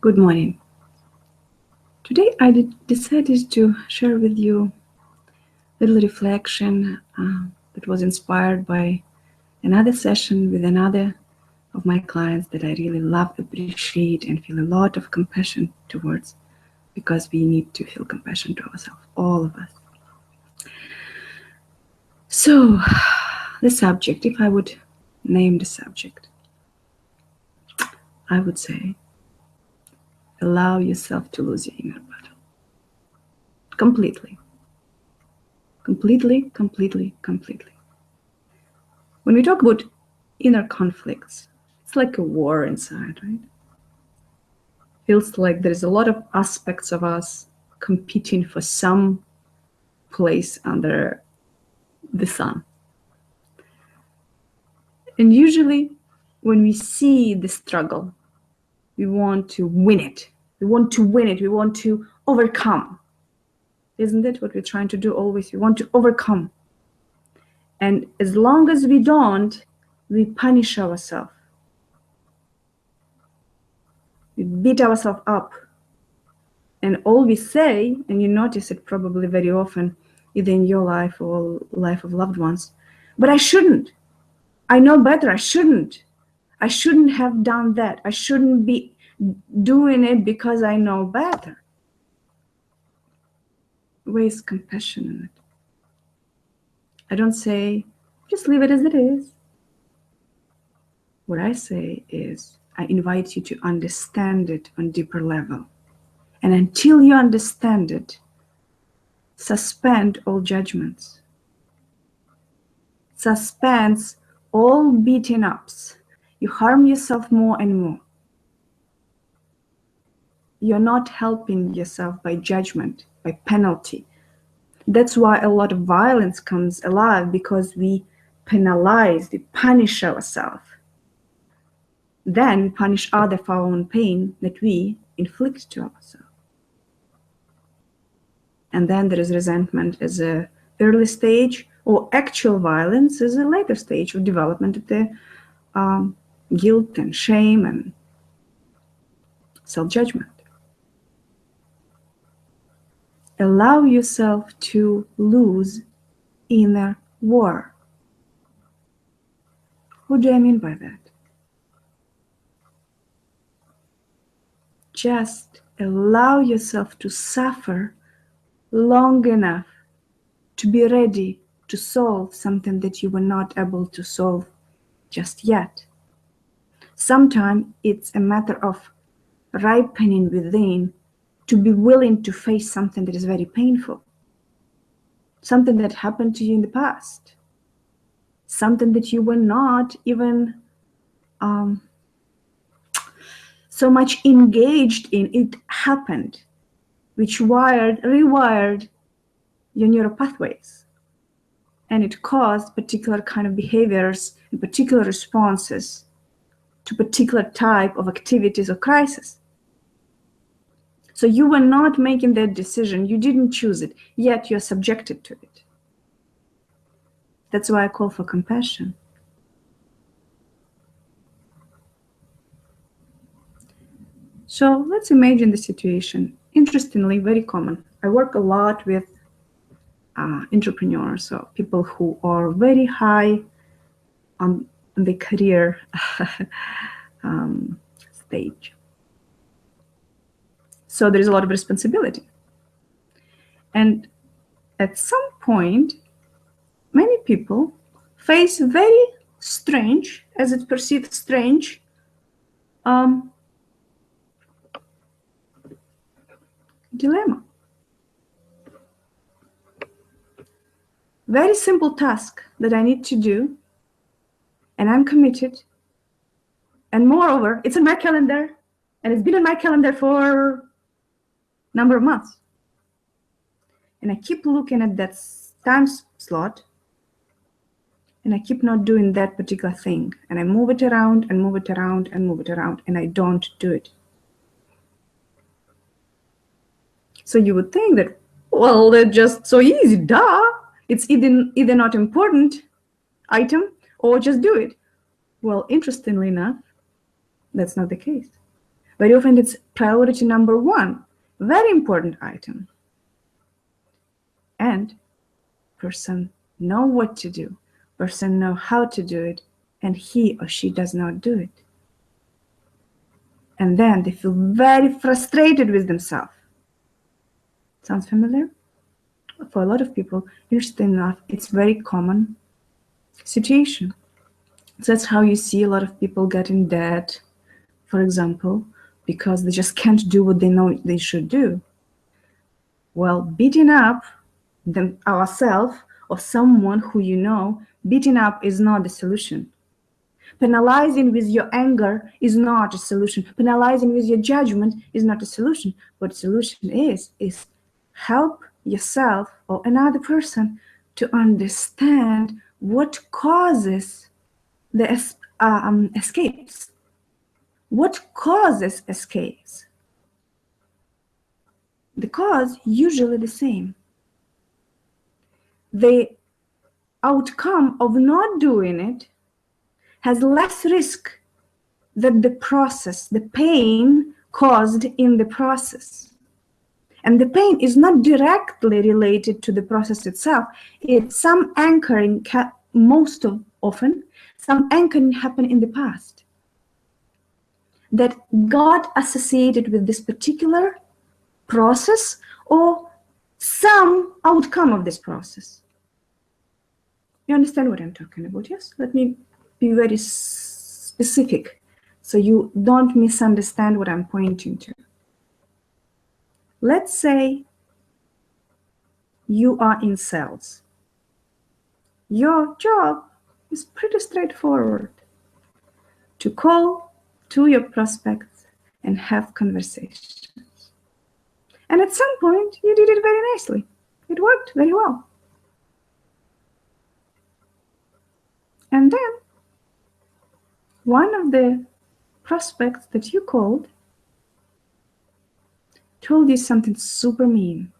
Good morning. Today I decided to share with you a little reflection that was inspired by another session with another of my clients that I really love, appreciate, and feel a lot of compassion towards, because we need to feel compassion to ourselves, all of us. So, the subject, if I would name the subject, I would say, allow yourself to lose your inner battle. Completely. Completely, completely, completely. When we talk about inner conflicts, it's like a war inside, right? Feels like there's a lot of aspects of us competing for some place under the sun. And usually, when we see the struggle, we want to win it. We want to win it. We want to overcome. Isn't it what we're trying to do always? We want to overcome. And as long as we don't, we punish ourselves. We beat ourselves up. And all we say, and you notice it probably very often, either in your life or life of loved ones, but I shouldn't. I know better. I shouldn't have done that. I shouldn't be doing it because I know better. Where is compassion in it? I don't say, just leave it as it is. What I say is, I invite you to understand it on a deeper level. And until you understand it, suspend all judgments. Suspends all beating ups. You harm yourself more and more. You're not helping yourself by judgment, by penalty. That's why a lot of violence comes alive, because we penalize, we punish ourselves. Then punish others for our own pain that we inflict to ourselves. And then there is resentment as an early stage, or actual violence as a later stage of development of the guilt and shame and self-judgment. Allow yourself to lose inner war. What do I mean by that? Just allow yourself to suffer long enough to be ready to solve something that you were not able to solve just yet. Sometimes it's a matter of ripening within to be willing to face something that is very painful, something that happened to you in the past, something that you were not even so much engaged in. It happened, which rewired your neural pathways, and it caused particular kind of behaviors and particular responses to particular type of activities or crisis. So you were not making that decision. You didn't choose it, yet you're subjected to it. That's why I call for compassion. So let's imagine the situation. Interestingly, very common. I work a lot with entrepreneurs, so people who are very high on the career stage. So there is a lot of responsibility. And at some point, many people face very strange, as it's perceived strange, dilemma. Very simple task that I need to do, and I'm committed. And moreover, it's in my calendar, and it's been in my calendar for a number of months. And I keep looking at that time slot, and I keep not doing that particular thing. And I move it around and move it around and move it around, and I don't do it. So you would think that, well, that's just so easy, duh. It's either not important item or just do it. Well, interestingly enough, that's not the case. Very often it's priority number one, very important item. And person know what to do, person know how to do it, and he or she does not do it. And then they feel very frustrated with themselves. Sounds familiar? For a lot of people, interesting enough, it's very common situation. So that's how you see a lot of people get in debt, for example, because they just can't do what they know they should do. Well, beating up ourselves or someone who you know, beating up is not the solution. Penalizing with your anger is not a solution. Penalizing with your judgment is not a solution. What the solution is help yourself or another person to understand what causes the escapes. What causes escapes? The cause usually the same. The outcome of not doing it has less risk than the process, the pain caused in the process. And the pain is not directly related to the process itself. It's some anchoring, often, some anchoring happened in the past that got associated with this particular process or some outcome of this process. You understand what I'm talking about, yes? Let me be very specific so you don't misunderstand what I'm pointing to. Let's say you are in sales. Your job is pretty straightforward: to call to your prospects and have conversations. And at some point, you did it very nicely. It worked very well. And then one of the prospects that you called told you something super mean.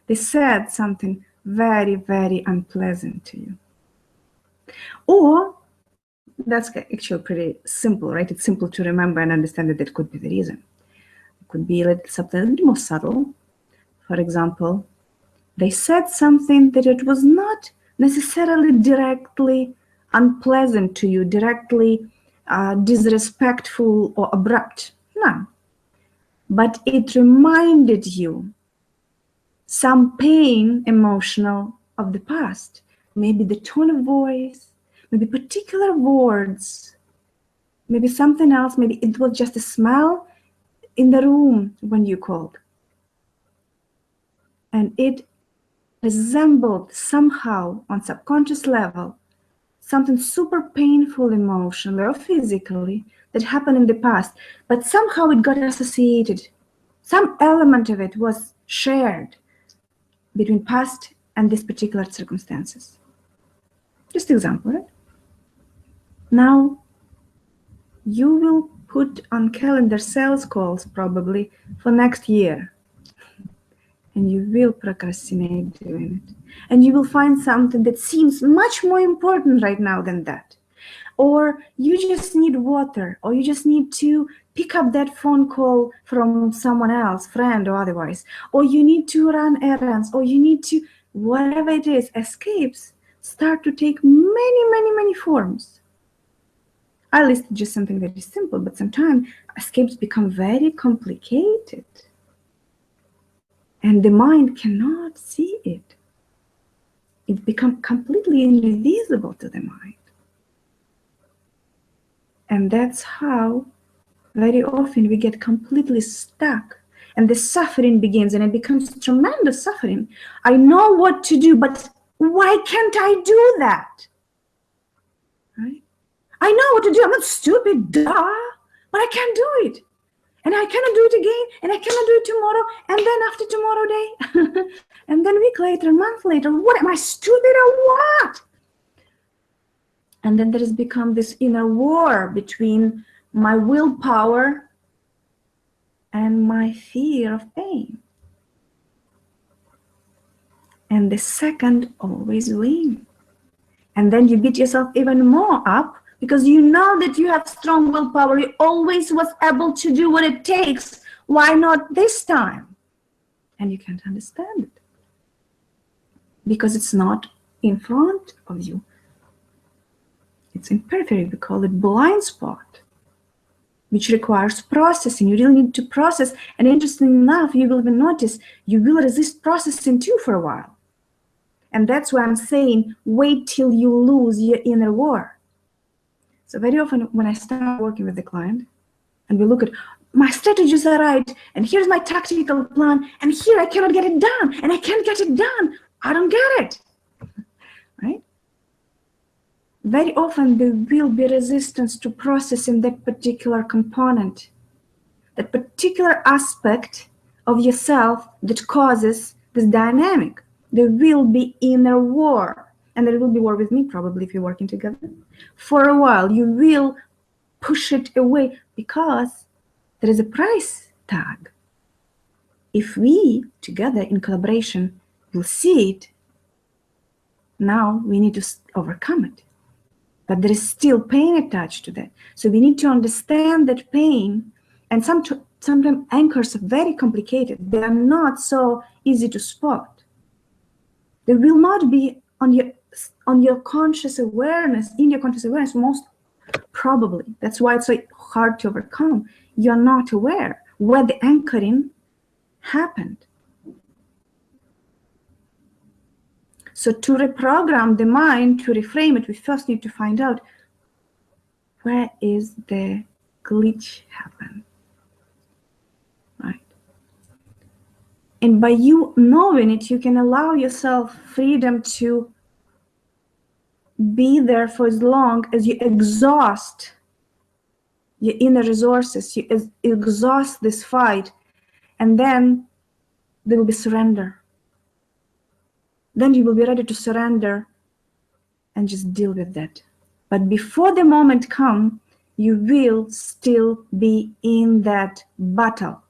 They said something very, very unpleasant to you. Or, that's actually pretty simple, right? It's simple to remember and understand that could be the reason. It could be something a little more subtle. For example, they said something that it was not necessarily directly unpleasant to you, directly disrespectful or abrupt. No. But it reminded you some pain, emotional, of the past. Maybe the tone of voice, maybe particular words, maybe something else, maybe it was just a smell in the room when you called. And it resembled somehow on subconscious level something super painful emotionally or physically that happened in the past, but somehow it got associated. Some element of it was shared between past and these particular circumstances. Just example, right? Now, you will put on calendar sales calls probably for next year. And you will procrastinate doing it. And you will find something that seems much more important right now than that. Or you just need water, or you just need to pick up that phone call from someone else, friend or otherwise, or you need to run errands, or you need to, whatever it is, escapes start to take many, many, many forms. I listed just something very simple, but sometimes escapes become very complicated. And the mind cannot see it. It becomes completely invisible to the mind. And that's how very often we get completely stuck and the suffering begins, and it becomes tremendous suffering. I know what to do, but why can't I do that? Right? I know what to do. I'm not stupid, duh, but I can't do it. And I cannot do it again, and I cannot do it tomorrow, and then after tomorrow day, and then a week later, a month later. What, am I stupid or what? And then there has become this inner war between my willpower and my fear of pain. And the second always wins. And then you beat yourself even more up because you know that you have strong willpower. You always was able to do what it takes. Why not this time? And you can't understand it because it's not in front of you. It's in periphery. We call it blind spot, which requires processing. You really need to process. And interestingly enough, you will even notice you will resist processing too for a while. And that's why I'm saying, wait till you lose your inner war. So very often when I start working with the client and we look at my strategies are right, and here's my tactical plan, and here I cannot get it done, and I can't get it done. I don't get it, right? Very often there will be resistance to processing that particular component, that particular aspect of yourself that causes this dynamic. There will be inner war, and there will be war with me probably if you're working together. For a while, you will push it away because there is a price tag. If we together in collaboration will see it, now we need to overcome it. But there is still pain attached to that. So we need to understand that pain, and sometimes anchors are very complicated. They are not so easy to spot. They will not be on your conscious awareness, in your conscious awareness, most probably. That's why it's so hard to overcome. You're not aware where the anchoring happened. So to reprogram the mind, to reframe it, we first need to find out where is the glitch happen, right? And by you knowing it, you can allow yourself freedom to be there for as long as you exhaust your inner resources, you exhaust this fight, and then there will be surrender. Then you will be ready to surrender and just deal with that. But before the moment comes, you will still be in that battle.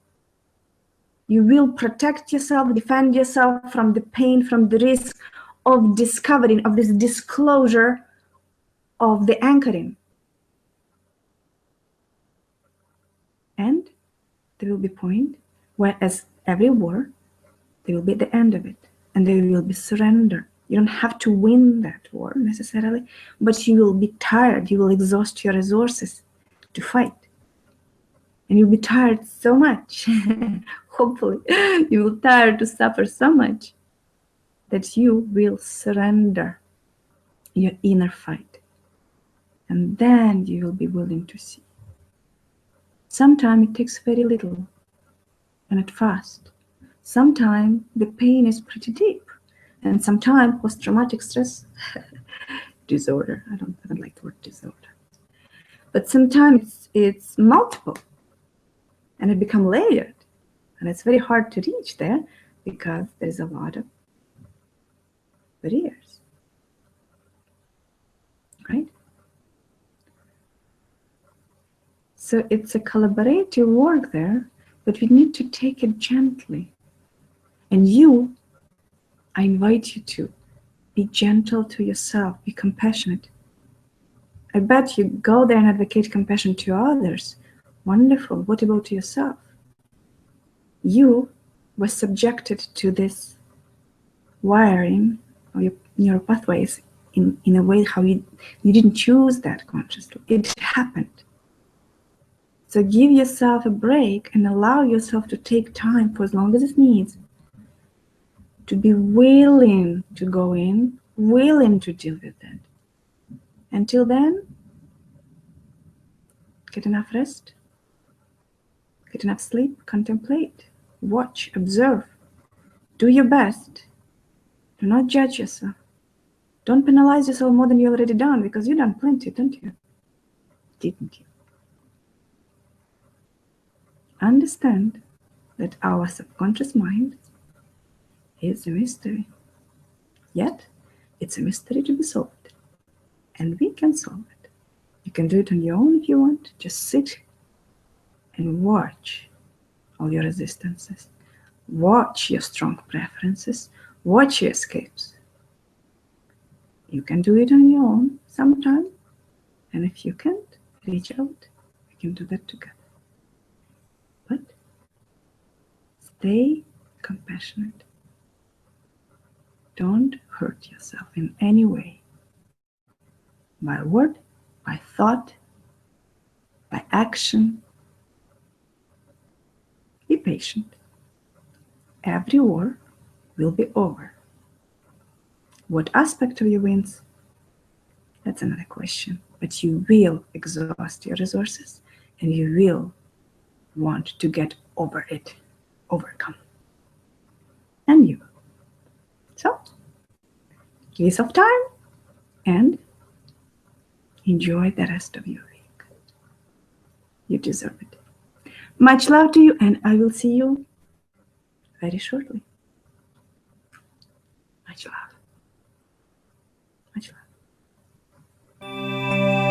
You will protect yourself, defend yourself from the pain, from the risk of discovering, of this disclosure of the anchoring. And there will be a point where, as every war, there will be the end of it, and there will be surrender. You don't have to win that war necessarily, but you will be tired. You will exhaust your resources to fight. And you'll be tired so much, hopefully, you will tired to suffer so much that you will surrender your inner fight. And then you will be willing to see. Sometimes it takes very little and at fast. Sometimes the pain is pretty deep. And sometimes post-traumatic stress disorder. I don't like the word disorder. But sometimes it's multiple. And it becomes layered. And it's very hard to reach there because there's a lot of barriers. Right? So it's a collaborative work there, but we need to take it gently. And I invite you to be gentle to yourself, be compassionate. I bet you go there and advocate compassion to others. Wonderful. What about yourself? You were subjected to this wiring of your neural pathways in a way how you didn't choose that consciously. It happened. So give yourself a break and allow yourself to take time for as long as it needs to be willing to go in, willing to deal with it. Until then, get enough rest, get enough sleep, contemplate, watch, observe, do your best. Do not judge yourself. Don't penalize yourself more than you already done, because you've done plenty, don't you? Didn't you? Understand that our subconscious mind is a mystery. Yet, it's a mystery to be solved. And we can solve it. You can do it on your own if you want. Just sit and watch all your resistances. Watch your strong preferences. Watch your escapes. You can do it on your own sometime, And if you can't, reach out. We can do that together. But stay compassionate. Don't hurt yourself in any way. By word, by thought, by action. Be patient. Every war will be over. What aspect of you wins? That's another question. But you will exhaust your resources and you will want to get over it, overcome. And you. So, give yourself time and enjoy the rest of your week. You deserve it. Much love to you, and I will see you very shortly. Much love. Much love.